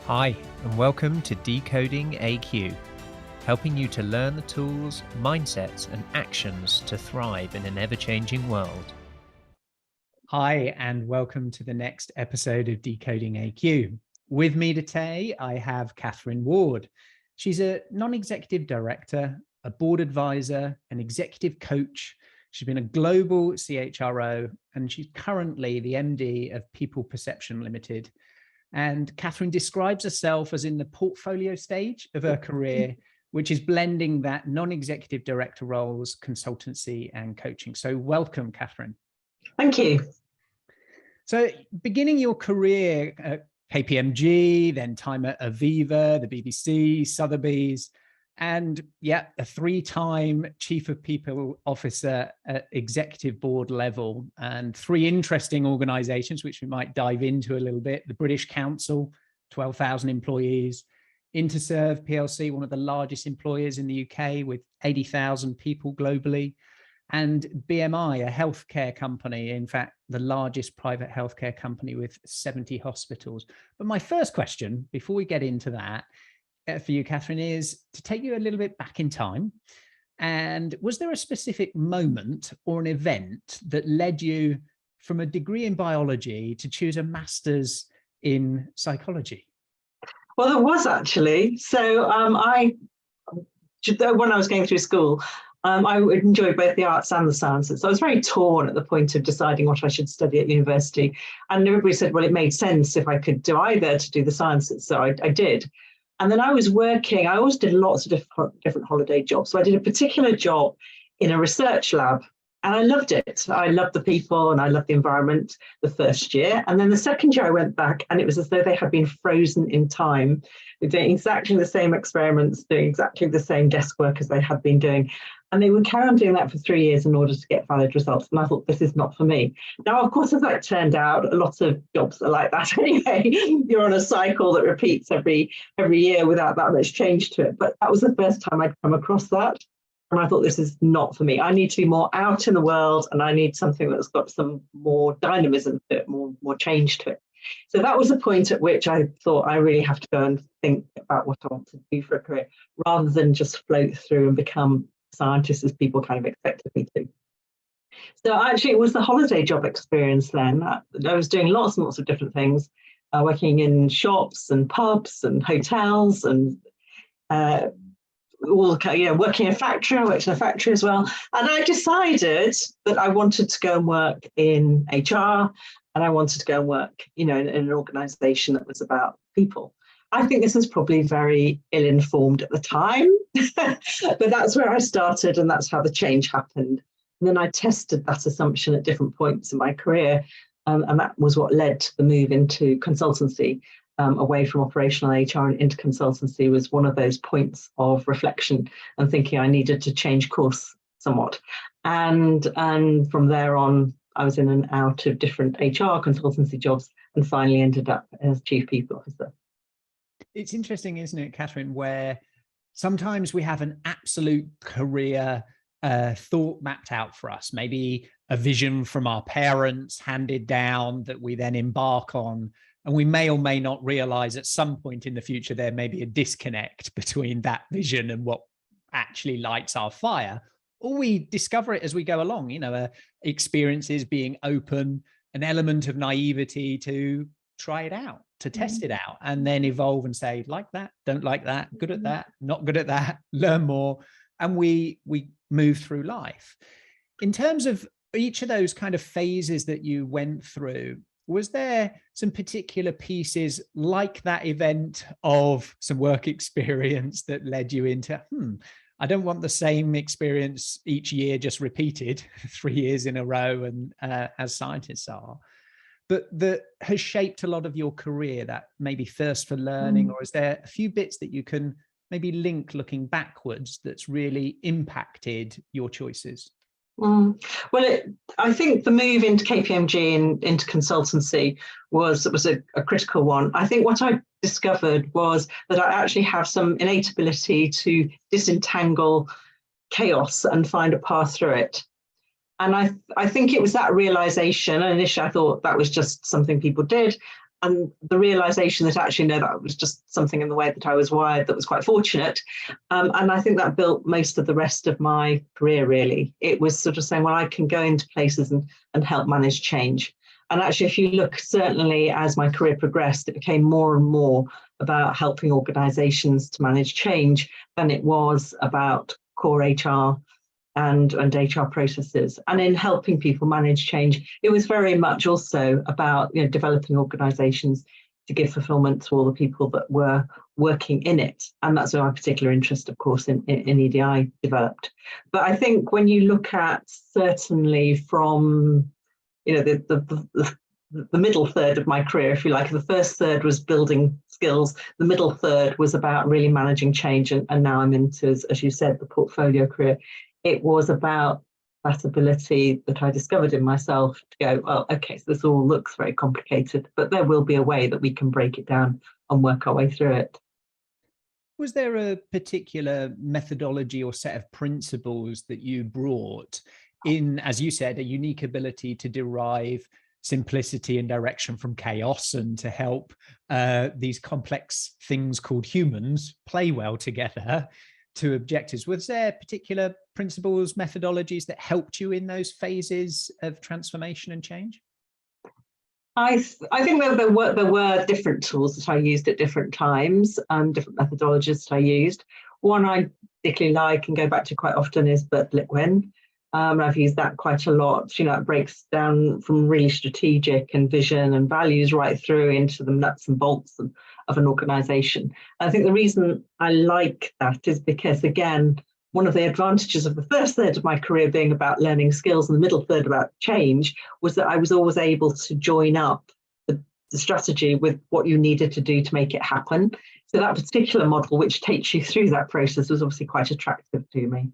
Hi, and welcome to Decoding AQ, helping you to learn the tools, mindsets, and actions to thrive in an ever-changing world. Hi, and welcome to the next episode of Decoding AQ. With me today, I have Catherine Ward. She's a non-executive director, a board advisor, an executive coach. She's been a global CHRO, and she's currently the MD of People Perception Ltd. And Catherine describes herself as in the portfolio stage of her career, which is blending that non-executive director roles, consultancy and coaching. So welcome, Catherine. Thank you. So beginning your career at KPMG, then time at Aviva, the BBC, Sotheby's, and yeah, a three-time chief of people officer at executive board level, and three interesting organizations, which we might dive into a little bit. The British Council, 12,000 employees, Interserve PLC, one of the largest employers in the UK with 80,000 people globally, and BMI, a healthcare company, in fact, the largest private healthcare company with 70 hospitals. But my first question, before we get into that, for you, Catherine, is to take you a little bit back in time. And was there a specific moment or an event that led you from a degree in biology to choose a master's in psychology? Well, there was actually. So when I was going through school, I enjoyed both the arts and the sciences. So I was very torn at the point of deciding what I should study at university. And everybody said, well, it made sense if I could do either to do the sciences. So I did. And then I was working, I always did lots of different holiday jobs. So I did a particular job in a research lab and I loved it. I loved the people and I loved the environment the first year. And then the second year I went back and it was as though they had been frozen in time. We're doing exactly the same experiments, doing exactly the same desk work as they had been doing. And they would carry on doing that for 3 years in order to get valid results. And I thought, this is not for me. Now, of course, as that turned out, lots of jobs are like that anyway. You're on a cycle that repeats every year without that much change to it. But that was the first time I'd come across that. And I thought, this is not for me. I need to be more out in the world and I need something that's got some more dynamism to it, more change to it. So that was the point at which I thought I really have to go and think about what I want to do for a career rather than just float through and become scientists as people kind of expected me to. So actually it was the holiday job experience then. I was doing lots and lots of different things, working in shops and pubs and hotels and working in a factory. I worked in a factory as well. And I decided that I wanted to go and work in HR and I wanted to go and work, in an organization that was about people. I think this was probably very ill-informed at the time, but that's where I started and that's how the change happened. And then I tested that assumption at different points in my career, and that was what led to the move into consultancy, away from operational HR and into consultancy was one of those points of reflection and thinking I needed to change course somewhat. And from there on, I was in and out of different HR consultancy jobs and finally ended up as Chief People Officer. It's interesting, isn't it, Catherine, where sometimes we have an absolute career thought mapped out for us, maybe a vision from our parents handed down that we then embark on. And we may or may not realize at some point in the future, there may be a disconnect between that vision and what actually lights our fire, or we discover it as we go along, experiences being open, an element of naivety to try it out, to test it out, and then evolve and say, like that, don't like that, good at that, not good at that, learn more. And we move through life. In terms of each of those kind of phases that you went through, was there some particular pieces like that event of some work experience that led you into, I don't want the same experience each year just repeated 3 years in a row and as scientists are, but that has shaped a lot of your career, that maybe thirst for learning, or is there a few bits that you can maybe link looking backwards that's really impacted your choices? Well, I think the move into KPMG and into consultancy was a critical one. I think what I discovered was that I actually have some innate ability to disentangle chaos and find a path through it. And I think it was that realization. And initially I thought that was just something people did. and the realization that actually, no, that was just something in the way that I was wired that was quite fortunate. And I think that built most of the rest of my career, really. It was sort of saying, well, I can go into places and help manage change. And actually, if you look, certainly as my career progressed, it became more and more about helping organizations to manage change than it was about core HR and HR processes. And in helping people manage change, it was very much also about, developing organizations to give fulfillment to all the people that were working in it. And that's where my particular interest, of course, in EDI developed. But I think when you look at, certainly from, the middle third of my career, if you like, the first third was building skills, the middle third was about really managing change, and now I'm into, as you said, the portfolio career. It was about that ability that I discovered in myself to go, well, okay, so this all looks very complicated, but there will be a way that we can break it down and work our way through it. Was there a particular methodology or set of principles that you brought in, as you said, a unique ability to derive simplicity and direction from chaos, and to help these complex things called humans play well together to objectives? Was there particular principles, methodologies that helped you in those phases of transformation and change? I think there were different tools that I used at different times, different methodologies that I used. One I particularly like and go back to quite often is Bert Litwin. I've used that quite a lot. It breaks down from really strategic and vision and values right through into the nuts and bolts of an organization. I think the reason I like that is because, again, one of the advantages of the first third of my career being about learning skills and the middle third about change was that I was always able to join up the strategy with what you needed to do to make it happen. So that particular model, which takes you through that process, was obviously quite attractive to me.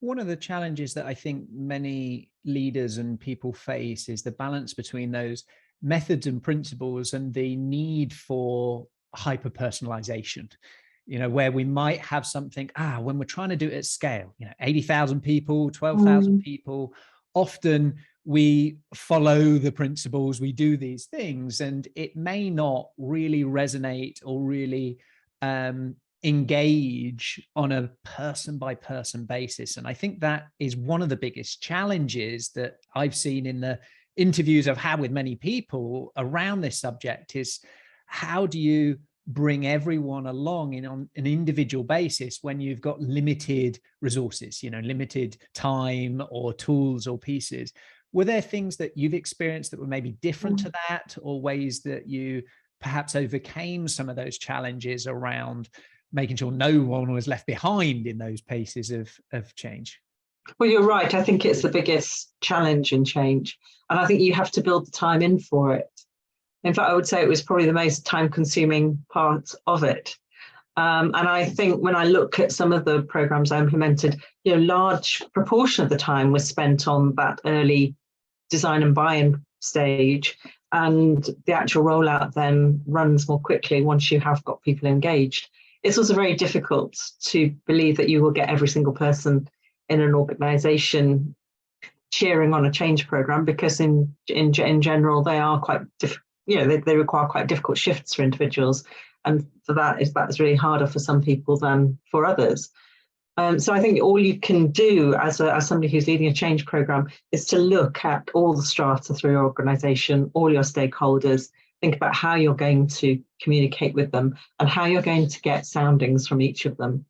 One of the challenges that I think many leaders and people face is the balance between those methods and principles and the need for hyper-personalization. Where we might have something, when we're trying to do it at scale, 80,000 people, 12,000 people, often we follow the principles, we do these things, and it may not really resonate or really engage on a person by person basis. And I think that is one of the biggest challenges that I've seen in the interviews I've had with many people around this subject is, how do you bring everyone along on an individual basis when you've got limited resources, limited time or tools or pieces? Were there things that you've experienced that were maybe different to that, or ways that you perhaps overcame some of those challenges around making sure no one was left behind in those paces of change? Well, you're right. I think it's the biggest challenge in change. And I think you have to build the time in for it. In fact, I would say it was probably the most time-consuming part of it. And I think when I look at some of the programs I implemented, large proportion of the time was spent on that early design and buy-in stage. And the actual rollout then runs more quickly once you have got people engaged. It's also very difficult to believe that you will get every single person in an organization cheering on a change program, because in general, they are quite they require quite difficult shifts for individuals. And for that's really harder for some people than for others. So I think all you can do as somebody who's leading a change program is to look at all the strata through your organization, all your stakeholders, think about how you're going to communicate with them and how you're going to get soundings from each of them.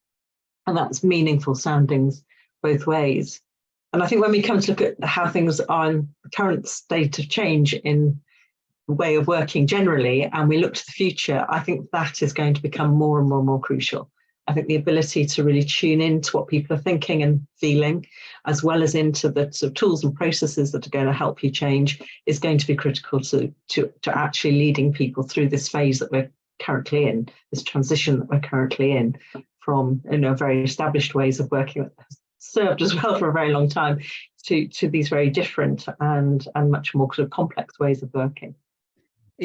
And that's meaningful soundings both ways. And I think when we come to look at how things are in the current state of change in the way of working generally, and we look to the future, I think that is going to become more and more and more crucial. I think the ability to really tune into what people are thinking and feeling, as well as into the sort of tools and processes that are going to help you change, is going to be critical to actually leading people through this phase that we're currently in, this transition that we're currently in from very established ways of working that has served as well for a very long time to these very different and much more sort of complex ways of working.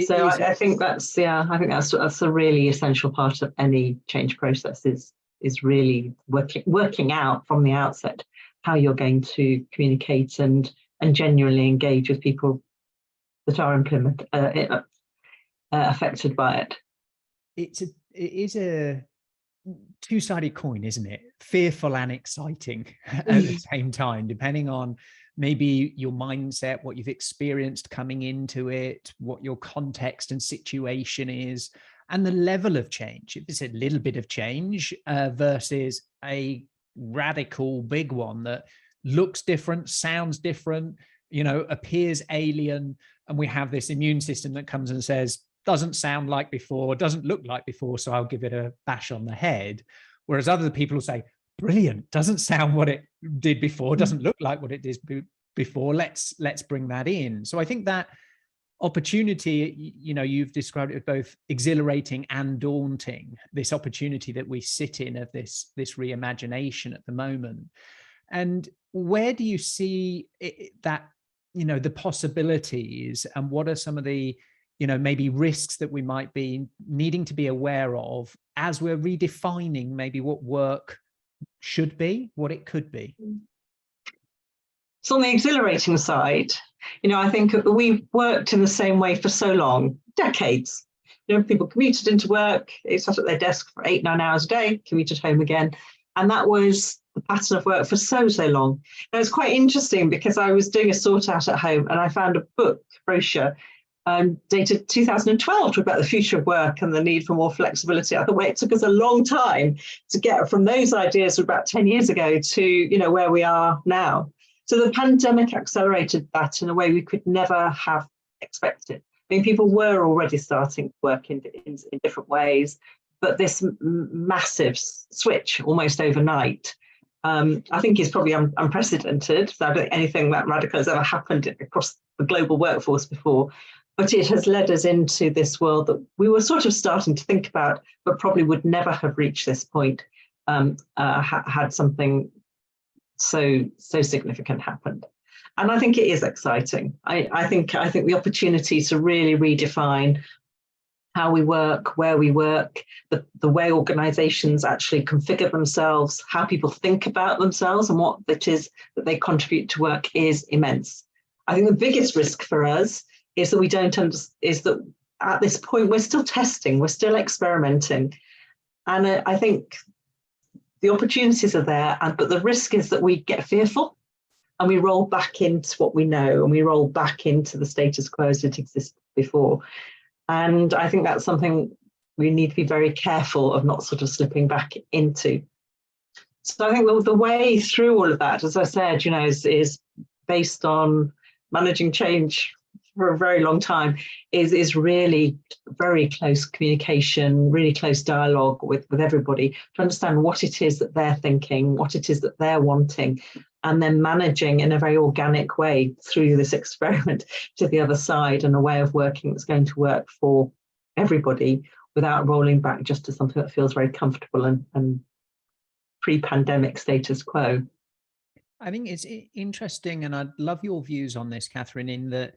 So I think that's a really essential part of any change process is really working out from the outset how you're going to communicate and genuinely engage with people that are affected by it. It is a two-sided coin, isn't it? Fearful and exciting at the same time, depending on maybe your mindset, what you've experienced coming into it, what your context and situation is, and the level of change. If it's a little bit of change versus a radical big one that looks different, sounds different, appears alien, and we have this immune system that comes and says, doesn't sound like before, doesn't look like before, so I'll give it a bash on the head. Whereas other people will say, brilliant, doesn't sound what it did before, doesn't look like what it did before, let's bring that in. So I think that opportunity, you've described it as both exhilarating and daunting, this opportunity that we sit in of this reimagination at the moment. And where do you see that, the possibilities, and what are some of the maybe risks that we might be needing to be aware of as we're redefining maybe what work should be, what it could be? So on the exhilarating side, I think we've worked in the same way for so long, decades. People commuted into work, they sat at their desk for 8-9 hours a day, commuted home again. And that was the pattern of work for so long. And it's quite interesting because I was doing a sort out at home and I found a brochure dated 2012 about the future of work and the need for more flexibility. I thought, it took us a long time to get from those ideas about 10 years ago to, where we are now. So the pandemic accelerated that in a way we could never have expected. I mean, people were already starting to work in different ways, but this massive switch almost overnight, I think is probably unprecedented. So I don't think anything that radical has ever happened across the global workforce before. But it has led us into this world that we were sort of starting to think about, but probably would never have reached this point had something so significant happened. And I think it is exciting. I think the opportunity to really redefine how we work, where we work, the way organizations actually configure themselves, how people think about themselves and what it is that they contribute to work is immense. I think the biggest risk for us is that we don't is that at this point we're still testing, we're still experimenting. And I think the opportunities are there, but the risk is that we get fearful and we roll back into what we know and we roll back into the status quo as it existed before. And I think that's something we need to be very careful of not sort of slipping back into. So I think the way through all of that, as I said, is based on managing change for a very long time, is really very close communication, really close dialogue with everybody to understand what it is that they're thinking, what it is that they're wanting, and then managing in a very organic way through this experiment to the other side and a way of working that's going to work for everybody without rolling back just to something that feels very comfortable and pre-pandemic status quo. I think it's interesting, and I'd love your views on this, Catherine, in that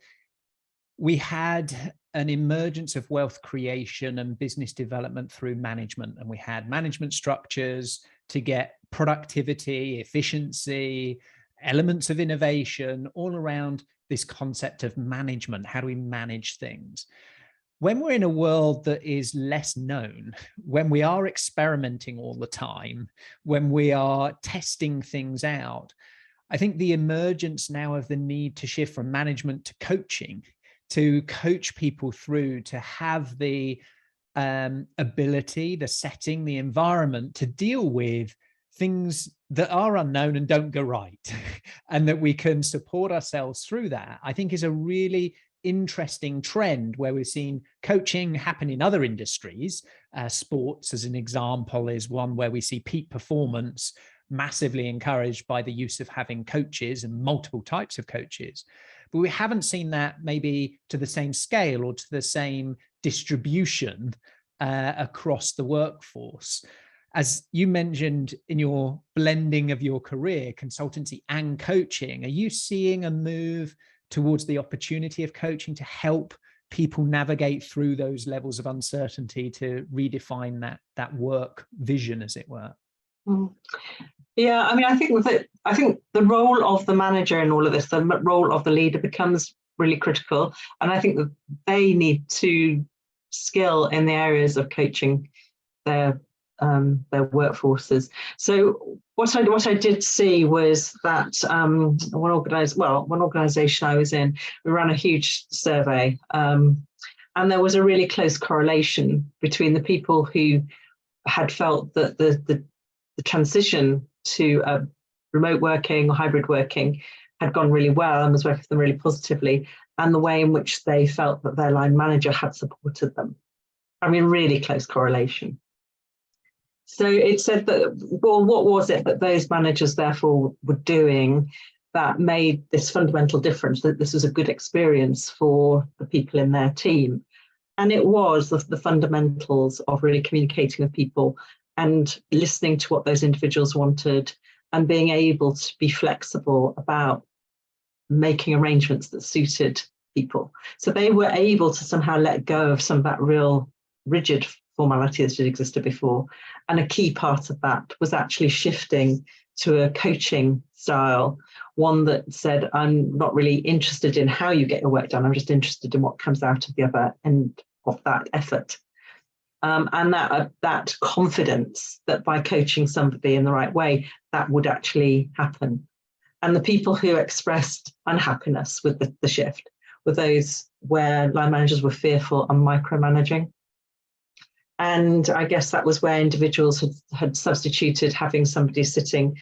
we had an emergence of wealth creation and business development through management, and we had management structures to get productivity, efficiency, elements of innovation all around this concept of management. How do we manage things? When we're in a world that is less known, when we are experimenting all the time, when we are testing things out, I think the emergence now of the need to shift from management to coaching, to coach people through, to have the ability, the setting, the environment to deal with things that are unknown and don't go right, and that we can support ourselves through that, I think is a really interesting trend where we've seen coaching happen in other industries. Sports, as an example, is one where we see peak performance massively encouraged by the use of having coaches and multiple types of coaches. But we haven't seen that maybe to the same scale or to the same distribution across the workforce. As you mentioned in your blending of your career, consultancy and coaching, are you seeing a move towards the opportunity of coaching to help people navigate through those levels of uncertainty, to redefine that work vision, as it were? Yeah, I mean, I think the role of the manager in all of this, the role of the leader, becomes really critical. And I think that they need to skill in the areas of coaching their workforces. So what I did see was that one organisation I was in, we ran a huge survey, and there was a really close correlation between the people who had felt that the transition to remote working or hybrid working had gone really well and was working for them really positively, and the way in which they felt that their line manager had supported them. I mean, really close correlation. So it said that, well, what was it that those managers therefore were doing that made this fundamental difference, that this was a good experience for the people in their team? And it was the fundamentals of really communicating with people and listening to what those individuals wanted and being able to be flexible about making arrangements that suited people. So they were able to somehow let go of some of that real rigid formality that had existed before. And a key part of that was actually shifting to a coaching style, one that said, I'm not really interested in how you get your work done, I'm just interested in what comes out of the other end of that effort. And that confidence that by coaching somebody in the right way, that would actually happen. And the people who expressed unhappiness with the shift were those where line managers were fearful and micromanaging. And I guess that was where individuals had substituted having somebody sitting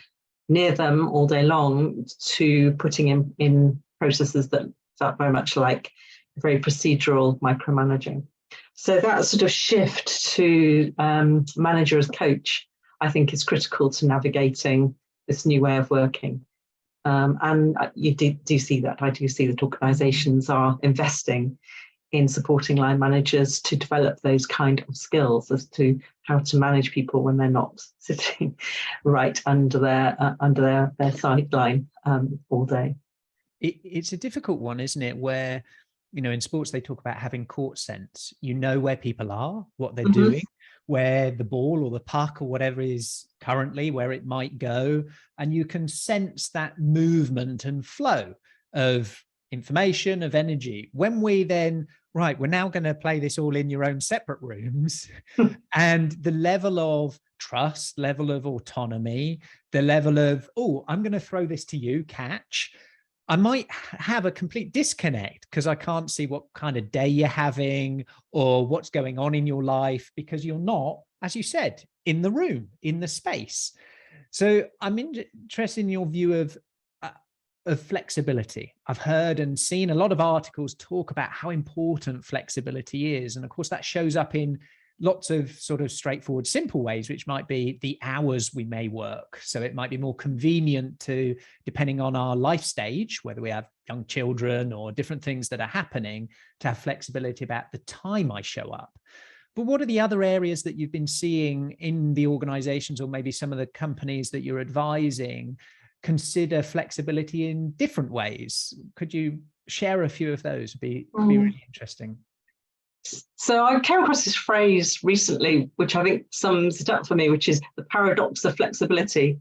near them all day long to putting in processes that felt very much like very procedural micromanaging. So that sort of shift to manager as coach, I think, is critical to navigating this new way of working. And you do see that. I do see that organisations are investing in supporting line managers to develop those kind of skills as to how to manage people when they're not sitting right under their sideline all day. It's a difficult one, isn't it? Where, you know, in sports they talk about having court sense. You know where people are, what they're doing, where the ball or the puck or whatever is currently, where it might go, and you can sense that movement and flow of information, of energy. When we then, right, we're now going to play this all in your own separate rooms, and the level of trust, level of autonomy, the level of, oh, I'm going to throw this to you, catch. I might have a complete disconnect because I can't see what kind of day you're having or what's going on in your life, because you're not, as you said, in the room, in the space. So I'm interested in your view of flexibility. I've heard and seen a lot of articles talk about how important flexibility is. And of course, that shows up in lots of sort of straightforward, simple ways, which might be the hours we may work. So it might be more convenient to, depending on our life stage, whether we have young children or different things that are happening, to have flexibility about the time I show up. But what are the other areas that you've been seeing in the organizations, or maybe some of the companies that you're advising, consider flexibility in different ways? Could you share a few of those? It'd be really interesting. So I came across this phrase recently, which I think sums it up for me, which is the paradox of flexibility.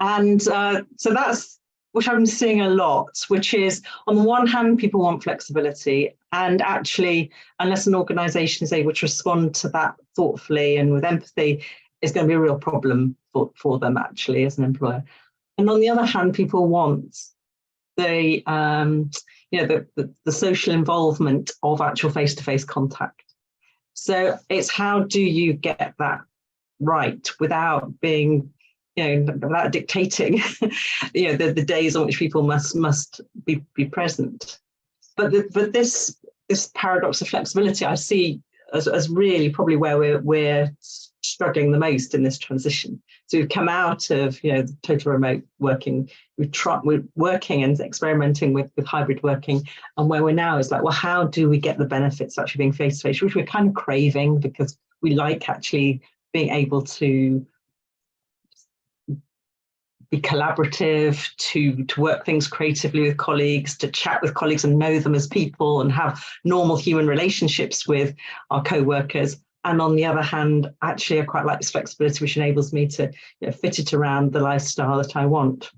And so that's which I'm seeing a lot, which is, on the one hand, people want flexibility, and actually, unless an organisation is able to respond to that thoughtfully and with empathy, it's going to be a real problem for them actually as an employer. And on the other hand, people want the the social involvement of actual face-to-face contact. So it's, how do you get that right without being, without dictating, the days on which people must be present. But this paradox of flexibility I see as really probably where we're struggling the most in this transition. So we've come out of the total remote working. We're working and experimenting with hybrid working, and where we're now is like, well, how do we get the benefits of actually being face to face, which we're kind of craving because we like actually being able to be collaborative, to work things creatively with colleagues, to chat with colleagues and know them as people and have normal human relationships with our co-workers. And on the other hand, actually, I quite like this flexibility, which enables me to fit it around the lifestyle that I want.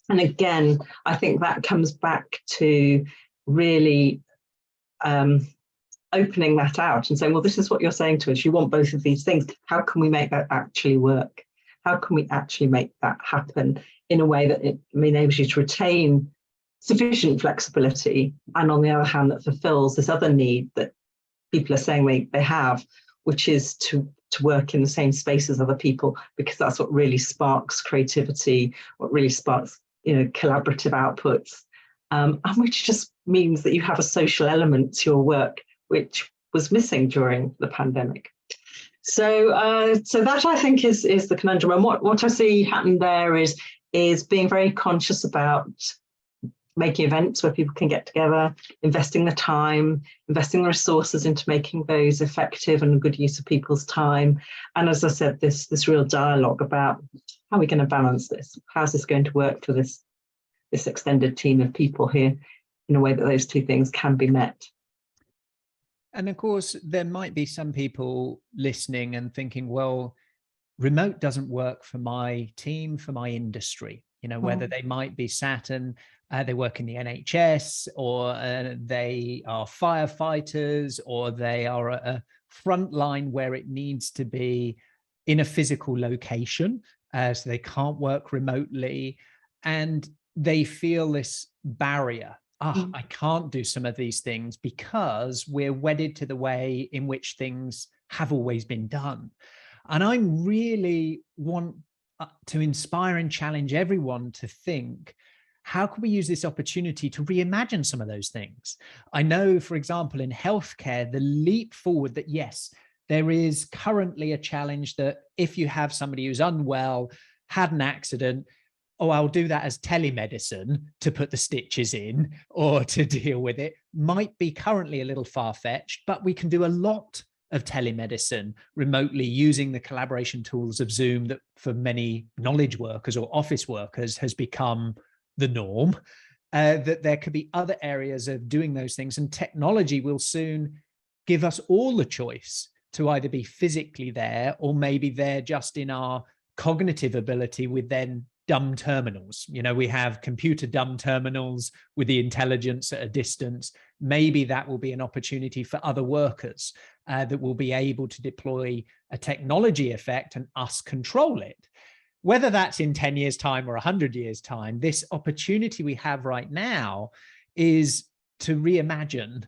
And again, I think that comes back to really opening that out and saying, well, this is what you're saying to us. You want both of these things. How can we make that actually work? How can we actually make that happen in a way that it enables you to retain sufficient flexibility, and on the other hand, that fulfills this other need that people are saying they have, which is to work in the same space as other people, because that's what really sparks creativity, what really sparks, collaborative outputs, and which just means that you have a social element to your work, which was missing during the pandemic. So that, I think, is the conundrum. And what I see happen there is being very conscious about making events where people can get together, investing the time, investing the resources into making those effective and a good use of people's time. And as I said, this real dialogue about how are we going to balance this? How's this going to work for this extended team of people here in a way that those two things can be met? And of course, there might be some people listening and thinking, well, remote doesn't work for my team, for my industry, whether they might be sat and they work in the NHS, or they are firefighters, or they are at a front line where it needs to be in a physical location, so they can't work remotely, and they feel this barrier. I can't do some of these things because we're wedded to the way in which things have always been done. And I really want to inspire and challenge everyone to think, how can we use this opportunity to reimagine some of those things? I know, for example, in healthcare, the leap forward that, yes, there is currently a challenge that if you have somebody who's unwell, had an accident, I'll do that as telemedicine to put the stitches in or to deal with it, might be currently a little far-fetched, but we can do a lot of telemedicine remotely using the collaboration tools of Zoom that for many knowledge workers or office workers has become the norm, that there could be other areas of doing those things, and technology will soon give us all the choice to either be physically there, or maybe they're just in our cognitive ability with then dumb terminals. We have computer dumb terminals with the intelligence at a distance. Maybe that will be an opportunity for other workers that will be able to deploy a technology effect and us control it. Whether that's in 10 years' time or 100 years' time, this opportunity we have right now is to reimagine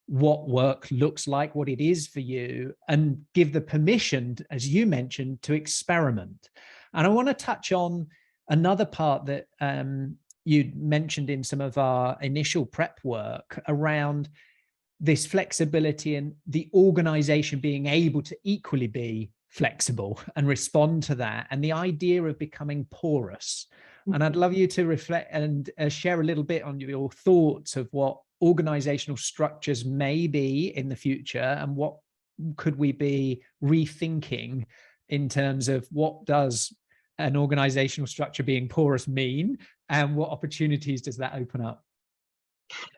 what work looks like, what it is for you, and give the permission, as you mentioned, to experiment. And I want to touch on another part that you mentioned in some of our initial prep work around this flexibility and the organization being able to equally be flexible and respond to that, and the idea of becoming porous. And I'd love you to reflect and share a little bit on your thoughts of what organizational structures may be in the future, and what could we be rethinking in terms of what does an organizational structure being porous mean, and what opportunities does that open up?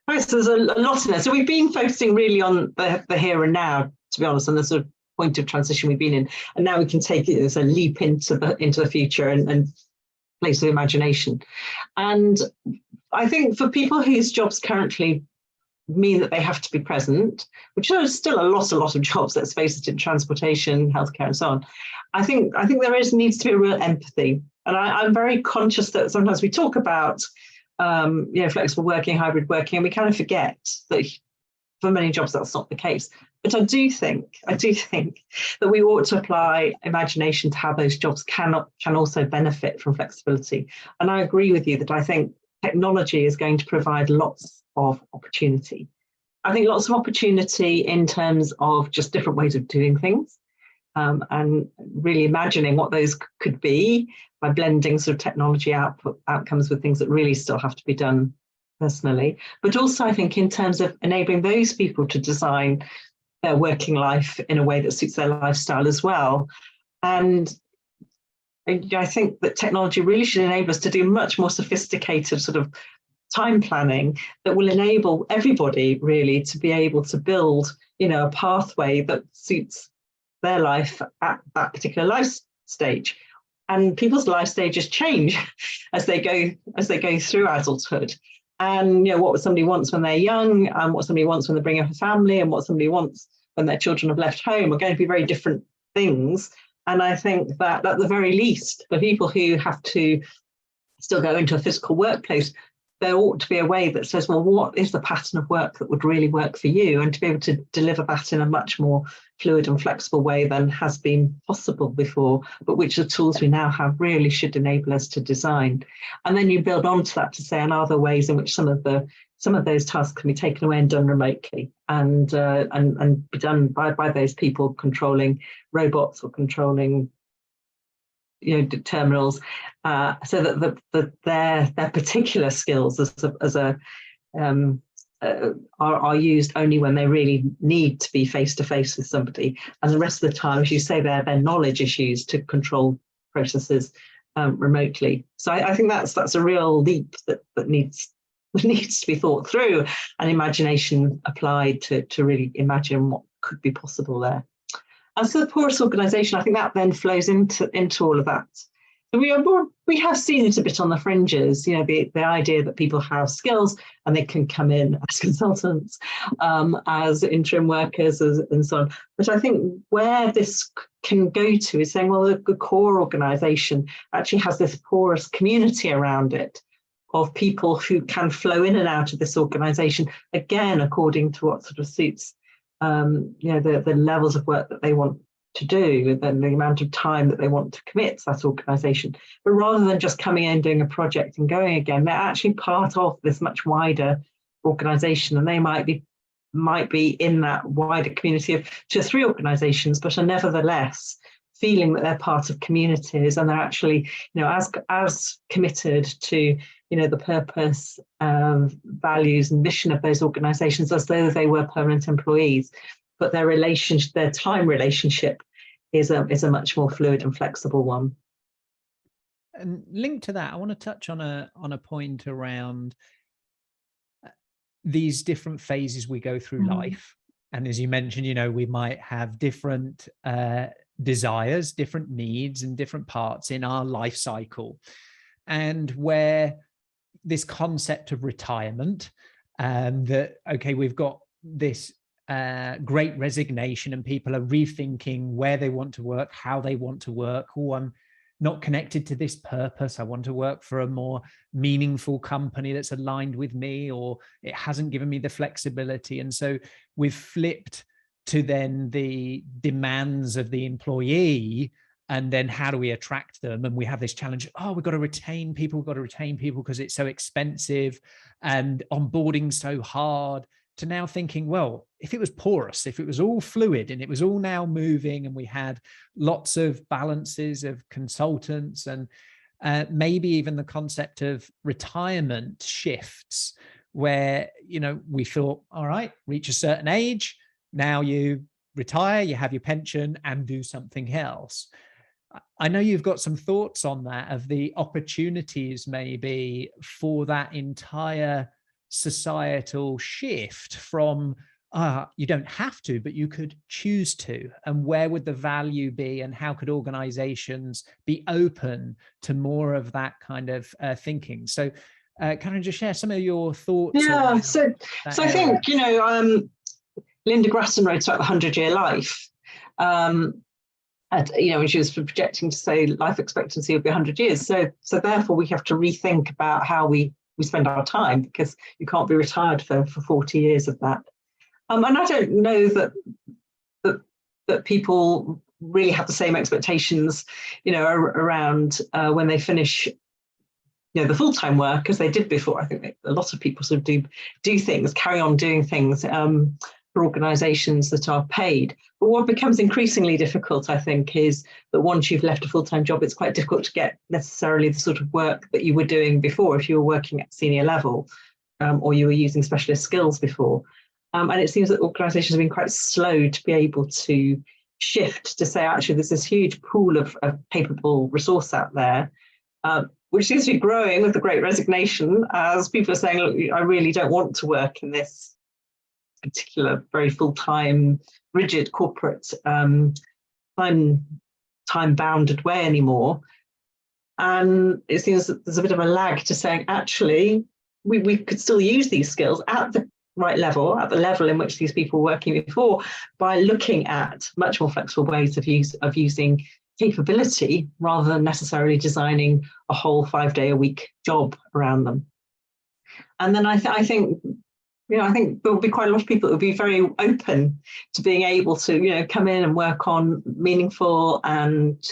Right, so there's a lot in there. So we've been focusing really on the here and now, to be honest, and the sort of point of transition we've been in, and now we can take it as a leap into the future and place of imagination. And I think for people whose jobs currently mean that they have to be present, which are still a lot of jobs, let's face it, in transportation, healthcare, and so on, I think there needs to be a real empathy. And I'm very conscious that sometimes we talk about flexible working, hybrid working, and we kind of forget that for many jobs that's not the case. But I do think that we ought to apply imagination to how those jobs can also benefit from flexibility. And I agree with you that I think technology is going to provide lots of opportunity. I think lots of opportunity in terms of just different ways of doing things, and really imagining what those could be by blending sort of technology outcomes with things that really still have to be done personally. But also I think in terms of enabling those people to design their working life in a way that suits their lifestyle as well. And I think that technology really should enable us to do much more sophisticated sort of time planning that will enable everybody really to be able to build, a pathway that suits their life at that particular life stage. And people's life stages change as they go through adulthood. and what somebody wants when they're young, and what somebody wants when they bring up a family, and what somebody wants when their children have left home are going to be very different things. And I think that at the very least, the people who have to still go into a physical workplace, there ought to be a way that says, well, what is the pattern of work that would really work for you? And to be able to deliver that in a much more fluid and flexible way than has been possible before, but which the tools we now have really should enable us to design. And then you build onto that to say, and are there ways in which some of those tasks can be taken away and done remotely, and be done by those people controlling robots or controlling terminals, so that their particular skills are used only when they really need to be face to face with somebody, and the rest of the time, as you say, their knowledge is used to control processes remotely. So I think that's a real leap that needs to be thought through, and imagination applied to really imagine what could be possible there. And so the porous organisation, I think that then flows into all of that. So we have seen it a bit on the fringes, the idea that people have skills and they can come in as consultants, as interim workers, and so on. But I think where this can go to is saying, well, the core organisation actually has this porous community around it of people who can flow in and out of this organisation, again, according to what sort of suits the levels of work that they want to do, and then the amount of time that they want to commit to that organisation. But rather than just coming in, doing a project and going again, they're actually part of this much wider organisation, and they might be in that wider community of 2 or 3 organisations, but are nevertheless feeling that they're part of communities, and they're actually, as committed to the purpose, values and mission of those organisations as though they were permanent employees. But their time relationship is a much more fluid and flexible one. And linked to that, I want to touch on a point around these different phases we go through life. And as you mentioned, we might have different desires, different needs, and different parts in our life cycle, and where this concept of retirement, that, okay, we've got this great resignation and people are rethinking where they want to work, how they want to work. Oh, I'm not connected to this purpose. I want to work for a more meaningful company that's aligned with me, or it hasn't given me the flexibility. And so we've flipped to then the demands of the employee, and then how do we attract them? And we have this challenge, we've got to retain people because it's so expensive and onboarding so hard, to now thinking, well, if it was porous, if it was all fluid and it was all now moving, and we had lots of balances of consultants, and maybe even the concept of retirement shifts, where, we thought, all right, reach a certain age, now you retire, you have your pension and do something else. I know you've got some thoughts on that, of the opportunities maybe for that entire societal shift from you don't have to, but you could choose to, and where would the value be, and how could organizations be open to more of that kind of thinking? So Karen, just share some of your thoughts. Yeah, so I think Linda Grattan wrote about the 100-year life, and when she was projecting to say life expectancy would be 100 years. So therefore we have to rethink about how we spend our time, because you can't be retired for 40 years of that. And I don't know that people really have the same expectations, around when they finish, the full-time work as they did before. I think a lot of people sort of do things, carry on doing things for organisations that are paid. But what becomes increasingly difficult, I think, is that once you've left a full-time job, it's quite difficult to get necessarily the sort of work that you were doing before, if you were working at senior level, or you were using specialist skills before. And it seems that organisations have been quite slow to be able to shift to say, actually, there's this huge pool of capable resource out there, which seems to be growing with the Great Resignation, as people are saying, look, I really don't want to work in this particular very full-time, rigid corporate time-bounded way anymore. And it seems that there's a bit of a lag to saying, actually, we could still use these skills at the right level, at the level in which these people were working before, by looking at much more flexible ways of using capability rather than necessarily designing a whole 5-day-a-week job around them. And then I think there'll be quite a lot of people that will be very open to being able to, come in and work on meaningful and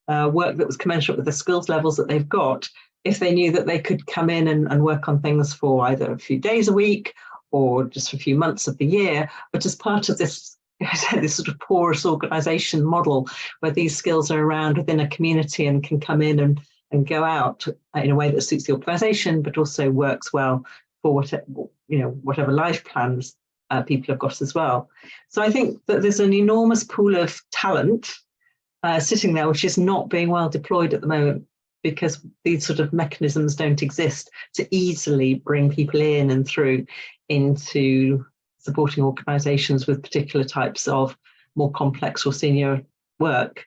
work that was commensurate with the skills levels that they've got, if they knew that they could come in and work on things for either a few days a week or just for a few months of the year, but as part of this, this sort of porous organisation model where these skills are around within a community and can come in and go out in a way that suits the organisation, but also works well for whatever life plans people have got as well. So I think that there's an enormous pool of talent sitting there, which is not being well deployed at the moment, because these sort of mechanisms don't exist to easily bring people in and through into supporting organisations with particular types of more complex or senior work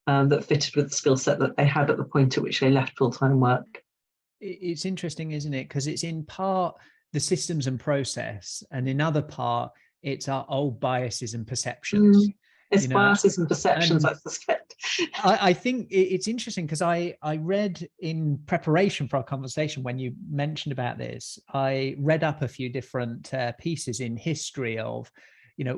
that fitted with the skill set that they had at the point at which they left full-time work. It's interesting, isn't it? Because it's in part the systems and process, and in other part, it's our old biases and perceptions. It's biases and perceptions, I suspect. I think it's interesting because I read in preparation for our conversation, when you mentioned about this, I read up a few different pieces in history of,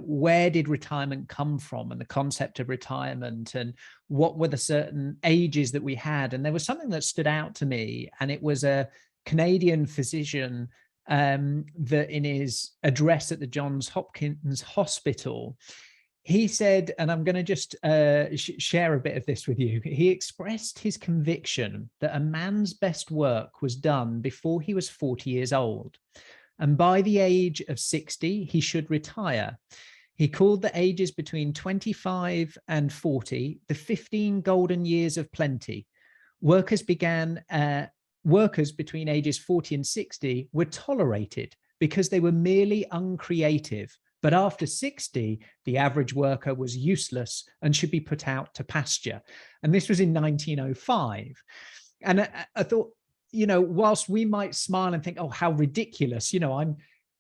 where did retirement come from, and the concept of retirement, and what were the certain ages that we had. And there was something that stood out to me, and it was a Canadian physician that in his address at the Johns Hopkins Hospital, he said, and I'm going to just share a bit of this with you. He expressed his conviction that a man's best work was done before he was 40 years old. And by the age of 60, he should retire. He called the ages between 25 and 40 the 15 golden years of plenty. Workers between ages 40 and 60 were tolerated because they were merely uncreative. But after 60, the average worker was useless and should be put out to pasture. And this was in 1905. And I thought, whilst we might smile and think, oh, how ridiculous,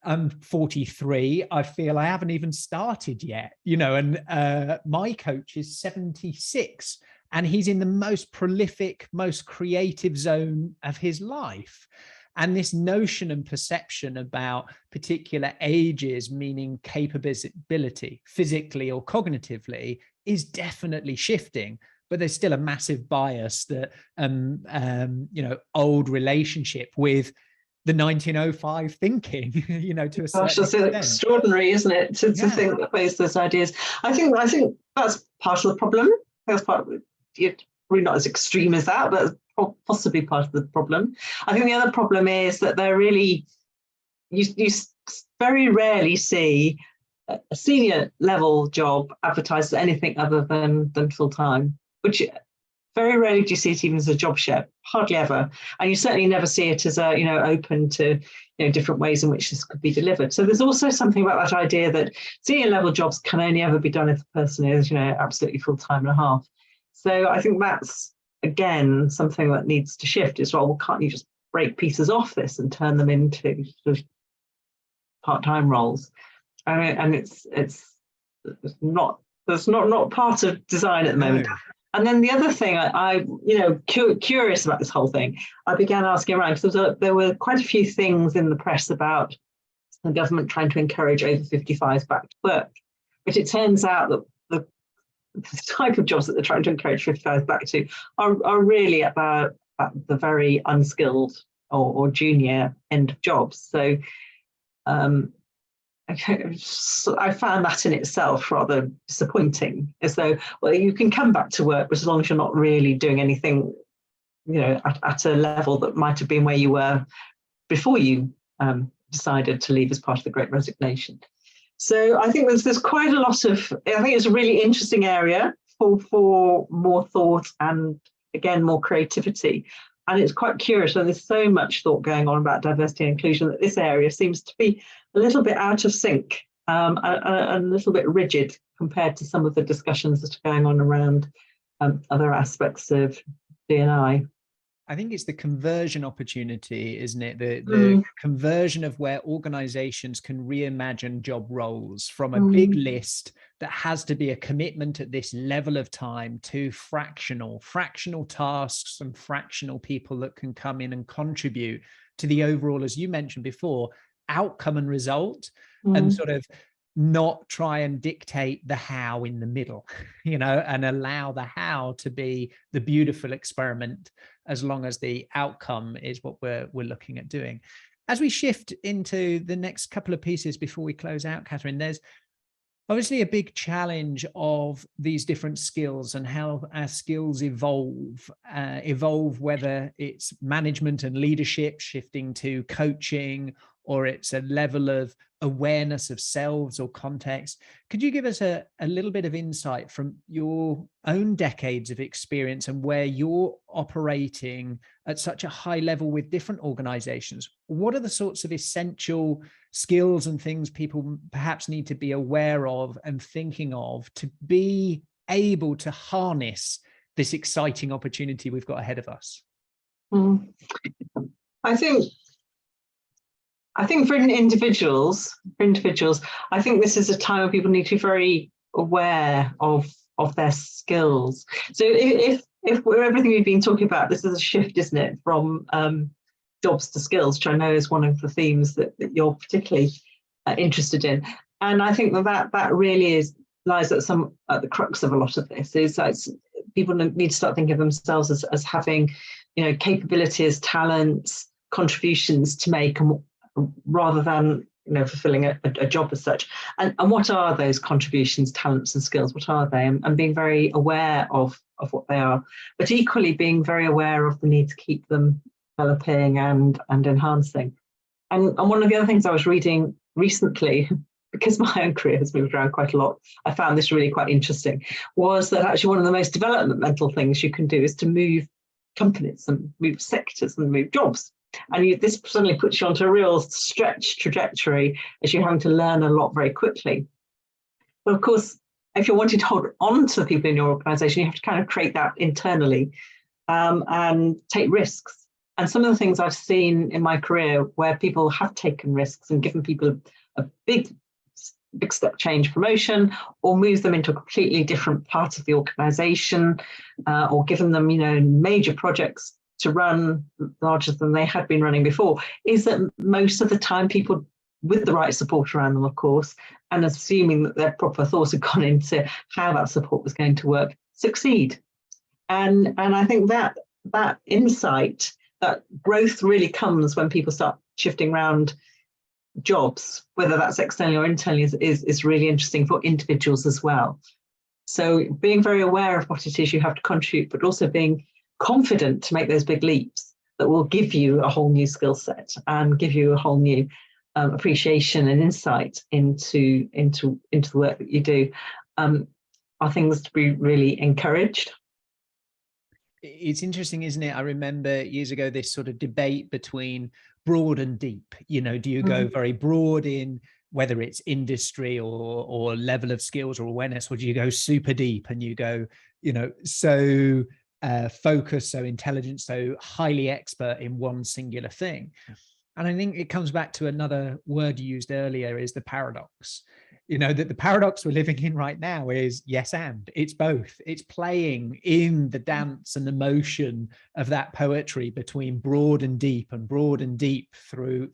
I'm 43. I feel I haven't even started yet, and my coach is 76 and he's in the most prolific, most creative zone of his life. And this notion and perception about particular ages, meaning capability, physically or cognitively, is definitely shifting. But there's still a massive bias that, old relationship with the 1905 thinking, to a certain extent. It's extraordinary, isn't it, to think that those ideas. I think that's part of the problem. That's part of it. Probably not as extreme as that, but possibly part of the problem. I think the other problem is that they're really, you very rarely see a senior level job advertised as anything other than full-time, which very rarely do you see it even as a job share, hardly ever. And you certainly never see it as open to different ways in which this could be delivered. So there's also something about that idea that senior level jobs can only ever be done if the person is absolutely full-time and a half. So I think that's, again, something that needs to shift is, well, can't you just break pieces off this and turn them into sort of part-time roles? And it's not part of design at the moment. No. And then the other thing, I curious about this whole thing, I began asking around because there were quite a few things in the press about the government trying to encourage over 55s back to work. But it turns out that the type of jobs that they're trying to encourage 55s back to are really about the very unskilled or junior end of jobs. So I found that in itself rather disappointing, as though, well, you can come back to work, but as long as you're not really doing anything, at a level that might have been where you were before you decided to leave as part of the Great Resignation. So I think there's quite a lot of, I think it's a really interesting area for more thought and, again, more creativity. And it's quite curious, and there's so much thought going on about diversity and inclusion, that this area seems to be a little bit out of sync, a little bit rigid compared to some of the discussions that are going on around other aspects of D&I. I think it's the conversion opportunity, isn't it? The conversion of where organizations can reimagine job roles from a big list that has to be a commitment at this level of time to fractional tasks and fractional people that can come in and contribute to the overall, as you mentioned before, outcome and result, and sort of not try and dictate the how in the middle, you know, and allow the how to be the beautiful experiment, as long as the outcome is what we're looking at doing. As we shift into the next couple of pieces before we close out, Catherine, there's obviously a big challenge of these different skills and how our skills evolve, whether it's management and leadership shifting to coaching, or it's a level of awareness of selves or context. Could you give us a little bit of insight from your own decades of experience and where you're operating at such a high level with different organizations? What are the sorts of essential skills and things people perhaps need to be aware of and thinking of to be able to harness this exciting opportunity we've got ahead of us? I think for individuals, I think this is a time where people need to be very aware of their skills. So if everything we've been talking about, this is a shift, isn't it, from jobs to skills, which I know is one of the themes that you're particularly interested in. And I think that really lies at the crux of a lot of this. Is that people need to start thinking of themselves as having, you know, capabilities, talents, contributions to make, rather than, you know, fulfilling a job as such. And what are those contributions, talents and skills? What are they? And being very aware of what they are, but equally being very aware of the need to keep them developing and enhancing. And one of the other things I was reading recently, because my own career has moved around quite a lot, I found this really quite interesting, was that actually one of the most developmental things you can do is to move companies and move sectors and move jobs. And this suddenly puts you onto a real stretch trajectory as you're having to learn a lot very quickly. But of course, if you're wanting to hold on to the people in your organization, you have to kind of create that internally and take risks. And some of the things I've seen in my career where people have taken risks and given people a big step change promotion, or moved them into a completely different part of the organization, or given them, you know, major projects to run larger than they had been running before, is that most of the time people with the right support around them, of course, and assuming that their proper thoughts had gone into how that support was going to work, succeed. And I think that insight, that growth really comes when people start shifting around jobs, whether that's externally or internally, is really interesting for individuals as well. So being very aware of what it is you have to contribute, but also being confident to make those big leaps that will give you a whole new skill set and give you a whole new appreciation and insight into the work that you do, are things to be really encouraged. It's interesting, isn't it? I remember years ago this sort of debate between broad and deep. You know, do you go very broad in whether it's industry or level of skills or awareness, or do you go super deep and you go, you know, so focused, so intelligent, so highly expert in one singular thing? And I think it comes back to another word you used earlier, is the paradox. You know, that the paradox we're living in right now is yes, and it's both. It's playing in the dance and the motion of that poetry between broad and deep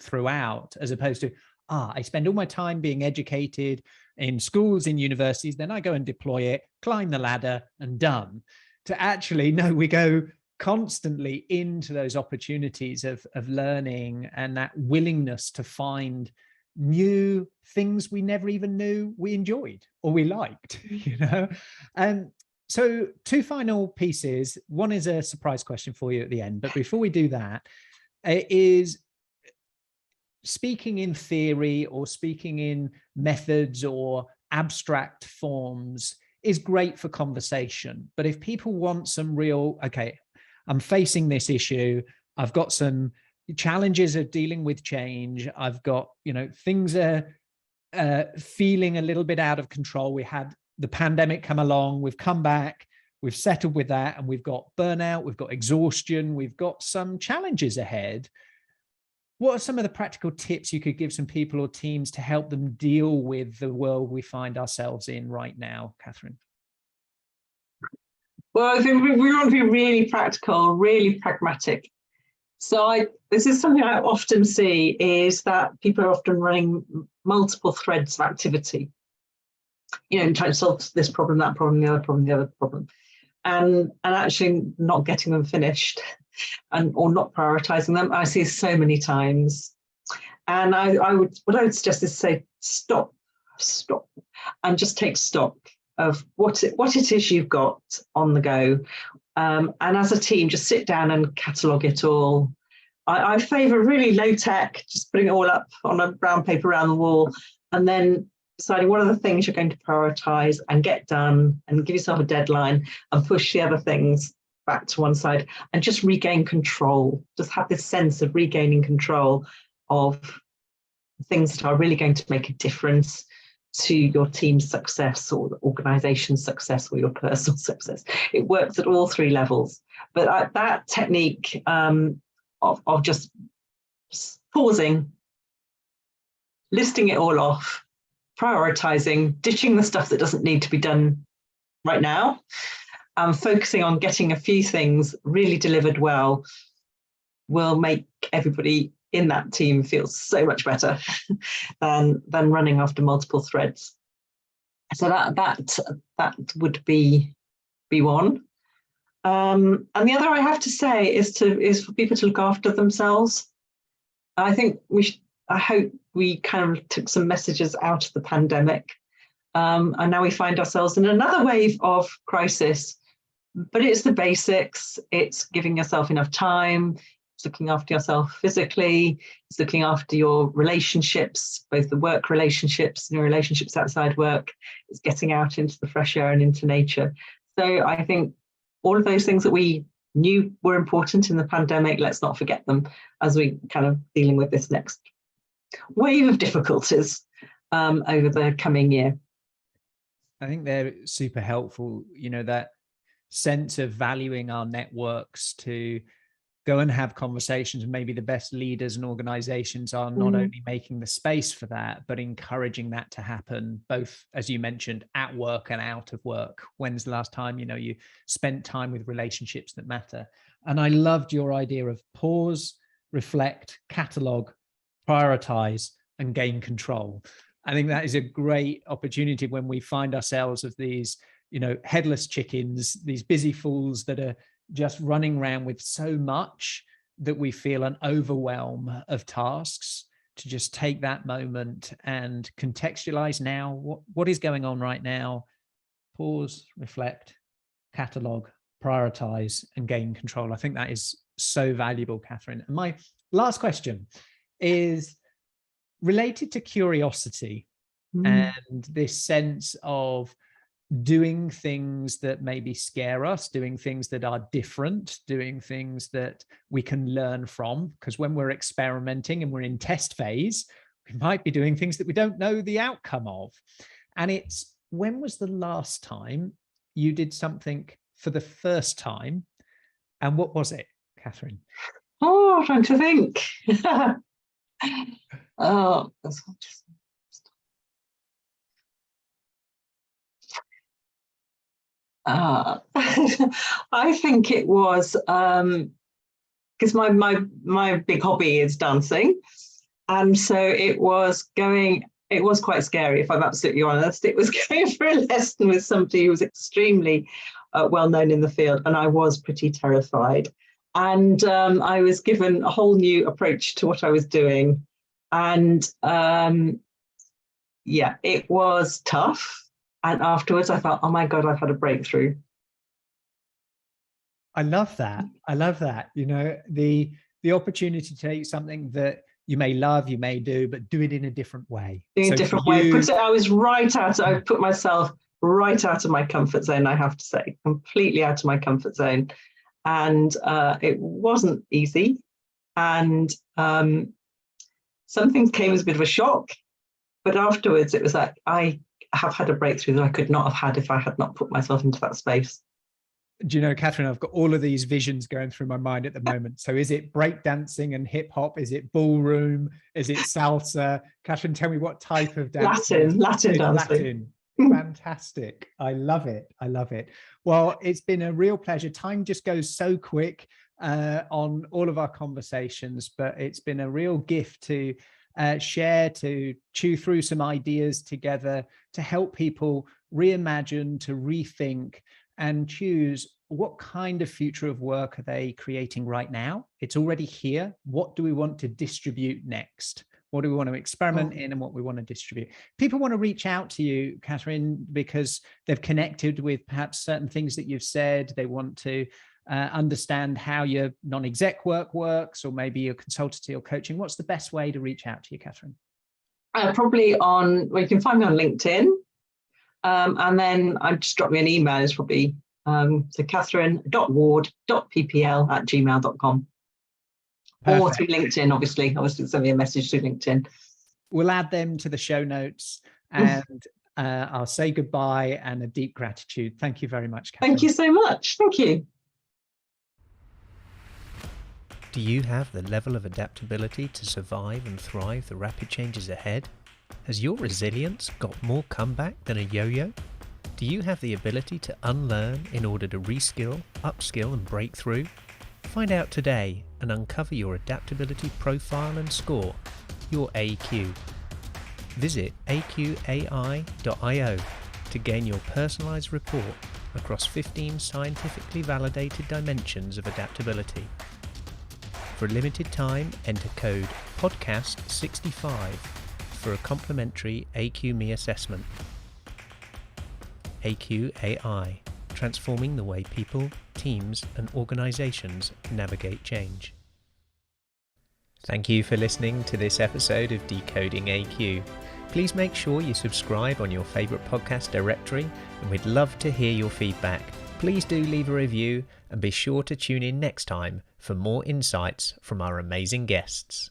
throughout, as opposed to, I spend all my time being educated in schools, in universities, then I go and deploy it, climb the ladder and done. To actually, no, we go constantly into those opportunities of learning and that willingness to find new things we never even knew we enjoyed or we liked, you know? And so two final pieces. One is a surprise question for you at the end, but before we do that, is speaking in theory or speaking in methods or abstract forms is great for conversation. But if people want some real, okay, I'm facing this issue, I've got some challenges of dealing with change, I've got, you know, things are feeling a little bit out of control. We had the pandemic come along, we've come back, we've settled with that, and we've got burnout, we've got exhaustion, we've got some challenges ahead. What are some of the practical tips you could give some people or teams to help them deal with the world we find ourselves in right now, Catherine? Well, I think we want to be really practical, really pragmatic. So this is something I often see, is that people are often running multiple threads of activity, trying to solve this problem, that problem, the other problem, and actually not getting them finished, or not prioritizing them. I see so many times. And what I would suggest is say, stop, and just take stock of what it is you've got on the go. And as a team, just sit down and catalogue it all. I favour really low tech, just putting it all up on a brown paper around the wall, and then deciding what are the things you're going to prioritise and get done, and give yourself a deadline and push the other things back to one side, and just regain control. Just have this sense of regaining control of things that are really going to make a difference to your team's success, or the organisation's success, or your personal success. It works at all three levels. But that technique of just pausing, listing it all off, prioritising, ditching the stuff that doesn't need to be done right now, and focusing on getting a few things really delivered well, will make everybody in that team feel so much better than running after multiple threads. So that would be one. And the other, I have to say, is for people to look after themselves. I think I hope we kind of took some messages out of the pandemic, and now we find ourselves in another wave of crisis. But it's the basics. It's giving yourself enough time. It's looking after yourself physically. It's looking after your relationships, both the work relationships and your relationships outside work. It's getting out into the fresh air and into nature. So I think all of those things that we knew were important in the pandemic, let's not forget them as we kind of dealing with this next wave of difficulties over the coming year. I think they're super helpful, that sense of valuing our networks, to go and have conversations. And maybe the best leaders and organizations are not only making the space for that, but encouraging that to happen, both, as you mentioned, at work and out of work. When's the last time, you spent time with relationships that matter? And I loved your idea of pause, reflect, catalog, prioritize, and gain control. I think that is a great opportunity when we find ourselves of these, headless chickens, these busy fools that are just running around with so much that we feel an overwhelm of tasks, to just take that moment and contextualize now what is going on right now, pause, reflect, catalog, prioritize, and gain control. I think that is so valuable, Catherine. And my last question is related to curiosity and this sense of doing things that maybe scare us, doing things that are different, doing things that we can learn from. Because when we're experimenting and we're in test phase, we might be doing things that we don't know the outcome of. And it's, when was the last time you did something for the first time? And what was it, Catherine? Oh, I'm trying to think. Oh, I think it was because my big hobby is dancing, and so it was quite scary, if I'm absolutely honest. It was going for a lesson with somebody who was extremely well known in the field, and I was pretty terrified. And I was given a whole new approach to what I was doing, and yeah, it was tough. And afterwards, I thought, oh my God, I've had a breakthrough. I love that. I love that. The opportunity to take something that you may love, you may do, but do it in a different way. In a different way. I put myself right out of my comfort zone, I have to say, completely out of my comfort zone. And it wasn't easy. And some things came as a bit of a shock. But afterwards, it was like, I have had a breakthrough that I could not have had if I had not put myself into that space. Do you know, Catherine, I've got all of these visions going through my mind at the moment. So is it breakdancing and hip hop? Is it ballroom? Is it salsa? Catherine, tell me what type of dance. Latin dancing. Latin. Fantastic. I love it. I love it. Well, it's been a real pleasure. Time just goes so quick on all of our conversations, but it's been a real gift to share, to chew through some ideas together, to help people reimagine, to rethink, and choose what kind of future of work are they creating right now. It's already here. What do we want to distribute next? What do we want to experiment in, and what we want to distribute? People want to reach out to you, Catherine, because they've connected with perhaps certain things that you've said. They want to understand how your non-exec work works, or maybe your consultancy or coaching. What's the best way to reach out to you, Catherine? Probably you can find me on LinkedIn. And then I'd just drop me an email. It's probably so catherine.ward.ppl@gmail.com. Or through LinkedIn, obviously send me a message through LinkedIn. We'll add them to the show notes, and I'll say goodbye and a deep gratitude. Thank you very much, Catherine. Thank you so much. Thank you. Do you have the level of adaptability to survive and thrive the rapid changes ahead? Has your resilience got more comeback than a yo-yo? Do you have the ability to unlearn in order to reskill, upskill and break through? Find out today and uncover your adaptability profile and score, your AQ. Visit AQai.io to gain your personalised report across 15 scientifically validated dimensions of adaptability. For a limited time, enter code PODCAST65 for a complimentary AQ assessment. AQai, transforming the way people, teams and organisations navigate change. Thank you for listening to this episode of Decoding AQ. Please make sure you subscribe on your favourite podcast directory, and we'd love to hear your feedback. Please do leave a review, and be sure to tune in next time for more insights from our amazing guests.